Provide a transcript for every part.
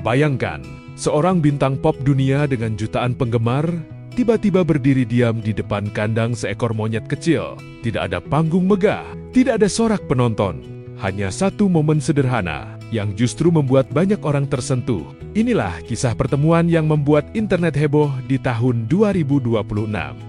Bayangkan, seorang bintang pop dunia dengan jutaan penggemar tiba-tiba berdiri diam di depan kandang seekor monyet kecil. Tidak ada panggung megah, tidak ada sorak penonton. Hanya satu momen sederhana yang justru membuat banyak orang tersentuh. Inilah kisah pertemuan yang membuat internet heboh di tahun 2026.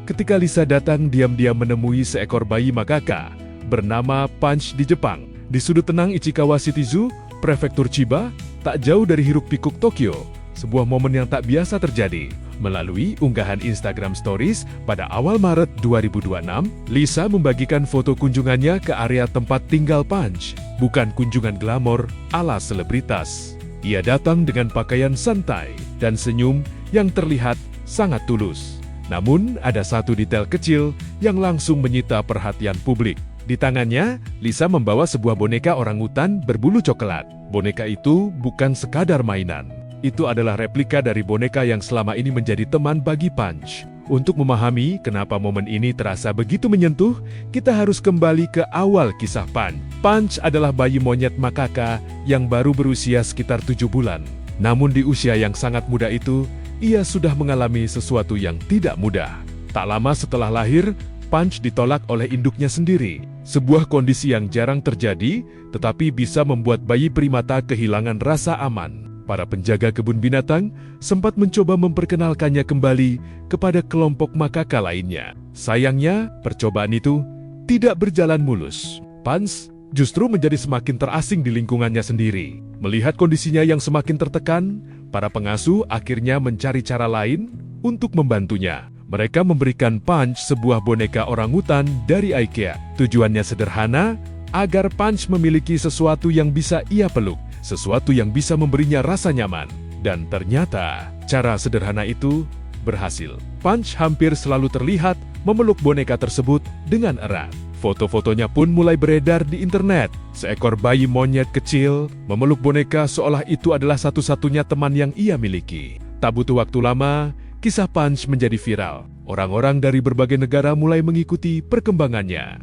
Ketika Lisa datang diam-diam menemui seekor bayi makaka bernama Punch di Jepang. Di sudut tenang Ichikawa City Zoo, Prefektur Chiba, tak jauh dari hiruk-pikuk Tokyo. Sebuah momen yang tak biasa terjadi. Melalui unggahan Instagram Stories pada awal Maret 2026, Lisa membagikan foto kunjungannya ke area tempat tinggal Punch. Bukan kunjungan glamor ala selebritas. Ia datang dengan pakaian santai dan senyum yang terlihat sangat tulus. Namun, ada satu detail kecil yang langsung menyita perhatian publik. Di tangannya, Lisa membawa sebuah boneka orangutan berbulu coklat. Boneka itu bukan sekadar mainan. Itu adalah replika dari boneka yang selama ini menjadi teman bagi Punch. Untuk memahami kenapa momen ini terasa begitu menyentuh, kita harus kembali ke awal kisah Punch. Punch adalah bayi monyet makaka yang baru berusia sekitar 7 bulan. Namun di usia yang sangat muda itu, ia sudah mengalami sesuatu yang tidak mudah. Tak lama setelah lahir, Punch ditolak oleh induknya sendiri. Sebuah kondisi yang jarang terjadi, tetapi bisa membuat bayi primata kehilangan rasa aman. Para penjaga kebun binatang sempat mencoba memperkenalkannya kembali kepada kelompok makaka lainnya. Sayangnya, percobaan itu tidak berjalan mulus. Punch justru menjadi semakin terasing di lingkungannya sendiri. Melihat kondisinya yang semakin tertekan, para pengasuh akhirnya mencari cara lain untuk membantunya. Mereka memberikan Punch sebuah boneka orangutan dari IKEA. Tujuannya sederhana, agar Punch memiliki sesuatu yang bisa ia peluk, sesuatu yang bisa memberinya rasa nyaman. Dan ternyata, cara sederhana itu berhasil. Punch hampir selalu terlihat memeluk boneka tersebut dengan erat. Foto-fotonya pun mulai beredar di internet. Seekor bayi monyet kecil memeluk boneka seolah itu adalah satu-satunya teman yang ia miliki. Tak butuh waktu lama, kisah Punch menjadi viral. Orang-orang dari berbagai negara mulai mengikuti perkembangannya.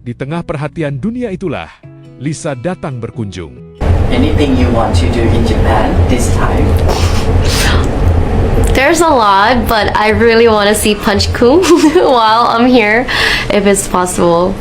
Di tengah perhatian dunia itulah, Lisa datang berkunjung. Anything you want to do in Japan this time? There's a lot, but I really want to see Punch-kun while I'm here, if it's possible.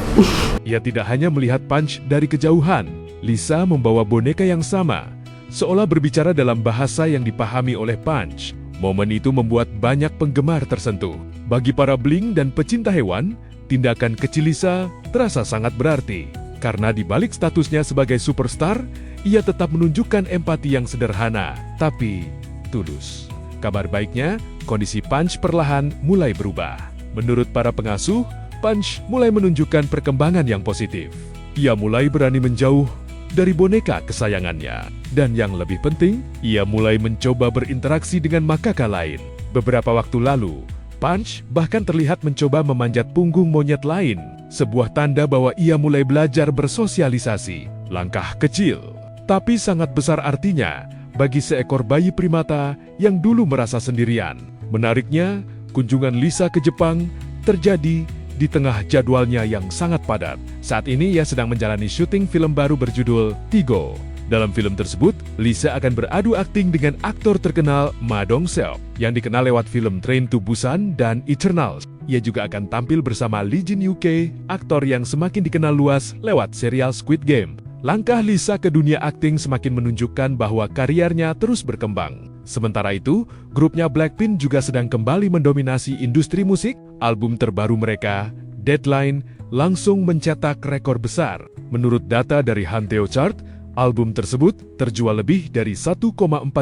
Ia tidak hanya melihat Punch dari kejauhan. Lisa membawa boneka yang sama, seolah berbicara dalam bahasa yang dipahami oleh Punch. Momen itu membuat banyak penggemar tersentuh. Bagi para bling dan pecinta hewan, tindakan kecil Lisa terasa sangat berarti. Karena di balik statusnya sebagai superstar, ia tetap menunjukkan empati yang sederhana, tapi tulus. Kabar baiknya, kondisi Punch perlahan mulai berubah. Menurut para pengasuh, Punch mulai menunjukkan perkembangan yang positif. Ia mulai berani menjauh dari boneka kesayangannya. Dan yang lebih penting, ia mulai mencoba berinteraksi dengan makaka lain. Beberapa waktu lalu, Punch bahkan terlihat mencoba memanjat punggung monyet lain. Sebuah tanda bahwa ia mulai belajar bersosialisasi. Langkah kecil, tapi sangat besar artinya bagi seekor bayi primata yang dulu merasa sendirian. Menariknya, kunjungan Lisa ke Jepang terjadi di tengah jadwalnya yang sangat padat. Saat ini ia sedang menjalani syuting film baru berjudul Tigo. Dalam film tersebut, Lisa akan beradu akting dengan aktor terkenal Ma Dong-seok yang dikenal lewat film Train to Busan dan Eternals. Ia juga akan tampil bersama Lee Jin Yoon, aktor yang semakin dikenal luas lewat serial Squid Game. Langkah Lisa ke dunia akting semakin menunjukkan bahwa kariernya terus berkembang. Sementara itu, grupnya Blackpink juga sedang kembali mendominasi industri musik. Album terbaru mereka, Deadline, langsung mencetak rekor besar. Menurut data dari Hanteo Chart, album tersebut terjual lebih dari 1,4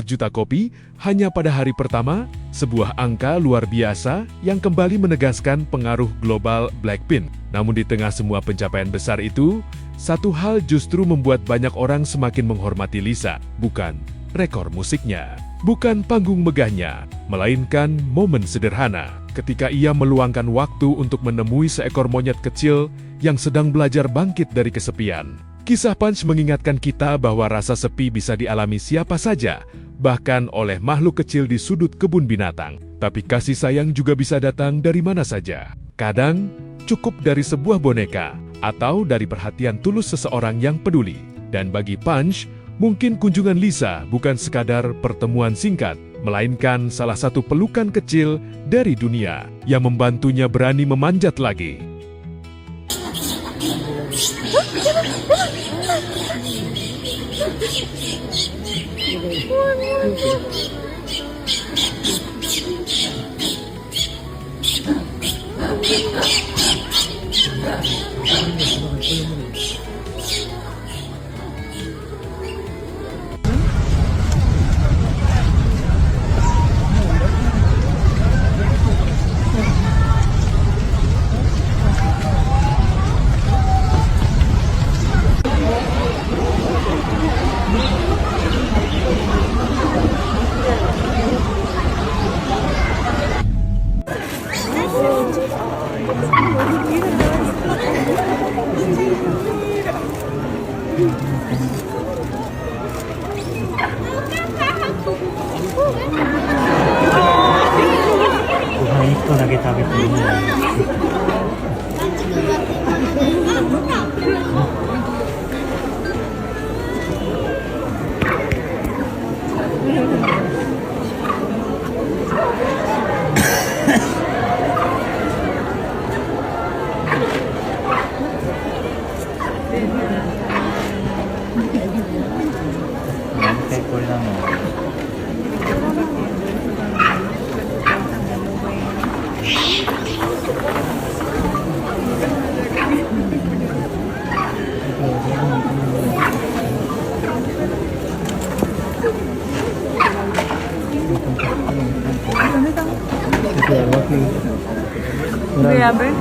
juta kopi hanya pada hari pertama, sebuah angka luar biasa yang kembali menegaskan pengaruh global Blackpink. Namun di tengah semua pencapaian besar itu, satu hal justru membuat banyak orang semakin menghormati Lisa, bukan rekor musiknya, bukan panggung megahnya, melainkan momen sederhana ketika ia meluangkan waktu untuk menemui seekor monyet kecil yang sedang belajar bangkit dari kesepian. Kisah Punch mengingatkan kita bahwa rasa sepi bisa dialami siapa saja, bahkan oleh makhluk kecil di sudut kebun binatang. Tapi kasih sayang juga bisa datang dari mana saja. Kadang, cukup dari sebuah boneka, atau dari perhatian tulus seseorang yang peduli. Dan bagi Punch, Mungkin kunjungan Lisa bukan sekadar pertemuan singkat, melainkan salah satu pelukan kecil dari dunia yang membantunya berani memanjat lagi.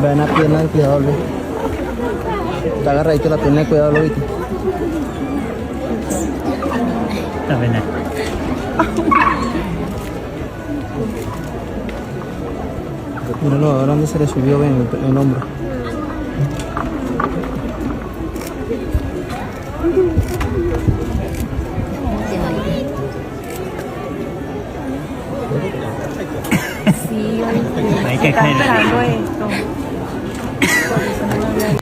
Van a pierna, cuidado, Luis. Te agarra ahí que la pierna, cuidado, Luis. Está bien. Míralo, ahora donde se le subió bien el hombro. Sí, estaba esperando esto. Por eso no lo había